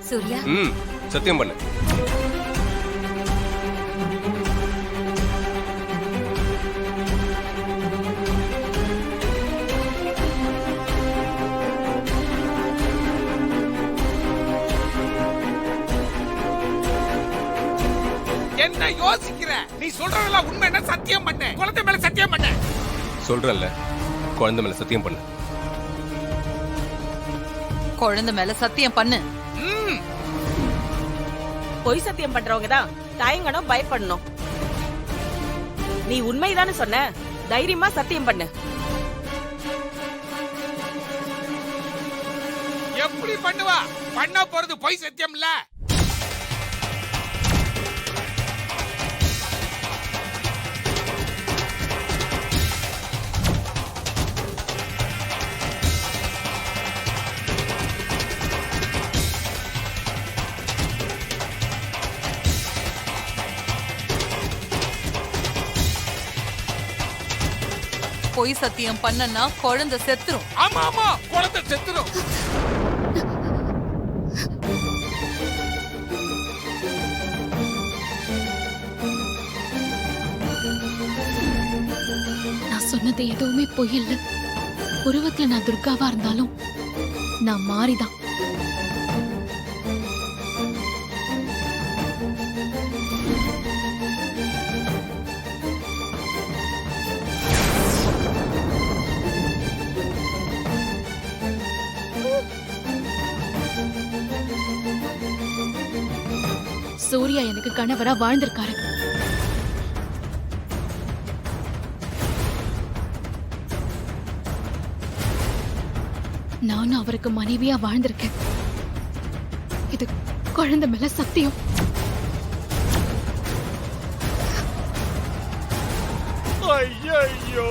சூர்யா, சத்தியம் பண்ணு. என்ன யோசிக்கிற? நீ சொல்றதெல்லாம் உண்மை. என்ன சத்தியம் பண்ண? குழந்தை மேல சத்தியம் பண்ண. சொல்றல்ல, குழந்தை மேல சத்தியம் பண்ணு. குழந்தை மேல சத்தியம் பண்ணு. பொய் சத்தியம் பண்றவங்க தான் தயங்கணும், பயப்படணும். நீ உண்மைதானே சொன்ன, தைரியமா சத்தியம் பண்ணு. எப்படி பண்ணுவா? பண்ண போறது பொய் சத்தியம் இல்ல. பொய் சத்தியம் பண்ணனா குழந்தை செத்துரும். ஆமா ஆமா, குழந்தை செத்துரும். நான் சொன்னது எதுவுமே பொய் இல்ல. உருவத்துல நான் துர்காவா இருந்தாலும் நான் மாறிதான். சூர்யா எனக்கு கணவரா வாழ்ந்திருக்காரு. நானும் அவருக்கு மனைவியா வாழ்ந்திருக்கேன். இது குழந்தை மேல சத்தியம். ஐயோ,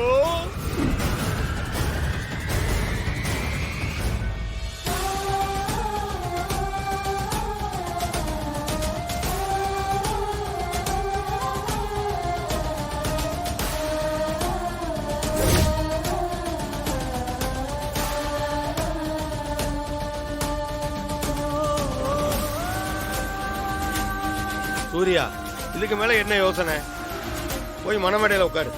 சூர்யா, இதுக்கு மேல என்ன யோசனை? போய் மனமேடையில உட்காரு.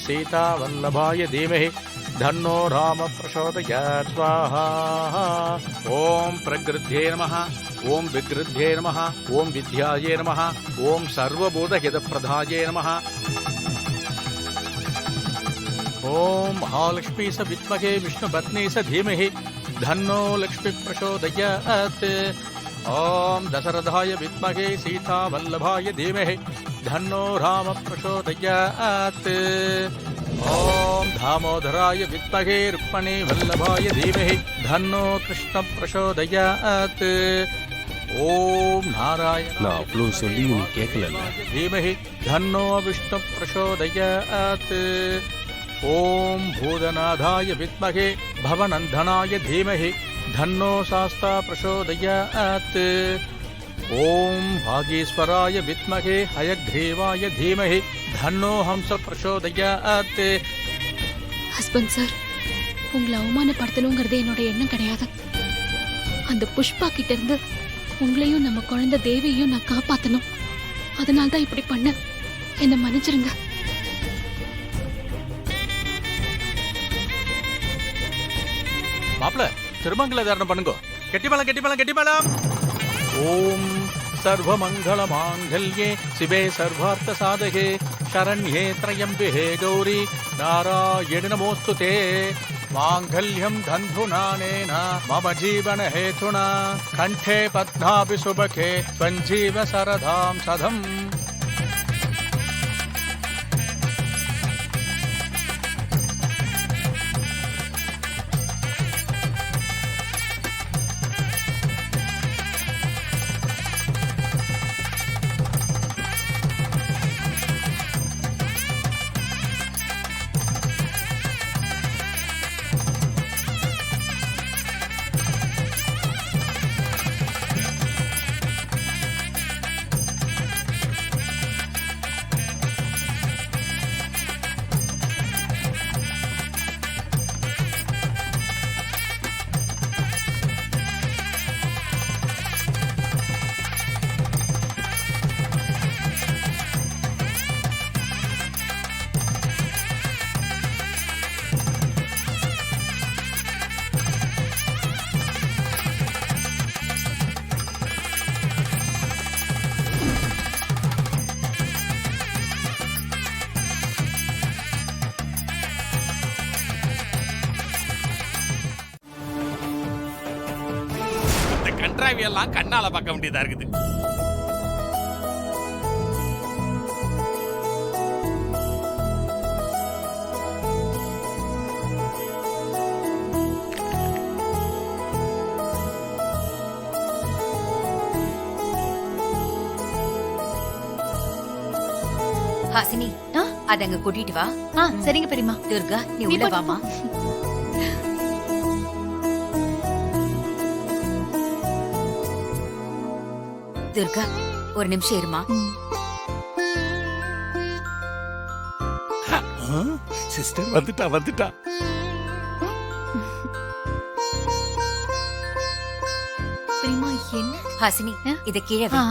सीता वल्लभाय धीमहि धन्नो राम प्रचोदयात् स्वाहा। ओम प्रगृध्ये नमः, ओम विगृध्ये नमः, ओम विद्याये नमः, ओम सर्वबोधहितप्रदाये नमः। ओम महालक्ष्मी स विद्महे विष्णुपत्नी स धीमहि धन्नो लक्ष्मी प्रचोदयात्। ओम दशरथाय विद्महे सीता वल्लभाय धीमहि धन्नो राम प्रचोदयात्। ओम दामोदराय विद्महे रुक्मिणी वल्लभाय धीमहि धन्नो कृष्ण प्रचोदयात्। ओम नारायण நான் அவ்வளவு சொல்லி நீ கேட்கல. धीमहि धन्नो विष्णु प्रचोदयात्। ओम भूतनाथाय विद्महे भवनंदनाय धीमहि धन्नो शास्ता प्रचोदयात्। ओम भागीश्वराय विद्महे हयग्रीवाय धीमहि धन्नो हंस प्रचोदयात्। ஹஸ்பண்ட் சார், உங்களை அவமானப்படுத்தணுங்கிறது என்னோட எண்ணம் கிடையாது. அந்த புஷ்பா கிட்ட இருந்து உங்களையும் நம்ம குழந்தை தேவியையும் நான் காப்பாத்தணும். அதனால்தான் இப்படி பண்ண. என்ன மன்னிச்சிருங்க. மாப்பிள, திருமங்கல தாரணம் பண்ணுங்க. கெட்டிமலம் கெட்டிமலம் கெட்டிமலம். ஓம் सर्वमंगल मांगल्ये शिवे सर्वार्थ साधके शरण्ये त्र्यंबके गौरी नारायणि नमोस्तुते। मांगल्यं धन्धुनानेन मम जीवन हेतुना कंठे पद्माभि शुभके संजीव सरदां सदम्। இந்த கன்றாவி எல்லாம் கண்ணால பார்க்க வேண்டியதா இருக்குது. ஹாசினி, அத அங்க கூட்டிட்டு வா. சரிங்க பெரியம்மா. துர்கா, நீ உள்ள வாமா. துர்கா, ஒரு நிமிஷம் இருமா. சிஸ்டர் வந்துட்டா. பெரியம்மா என்ன? ஹாசினி, இத கீழே வை.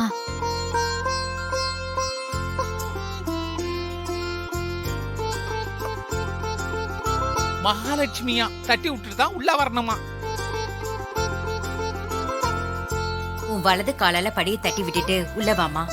மகாலட்சுமியா தட்டி விட்டுட்டு தான் உள்ள வரணுமா? உன் வலது காலால படியை தட்டி விட்டுட்டு உள்ள வாமா.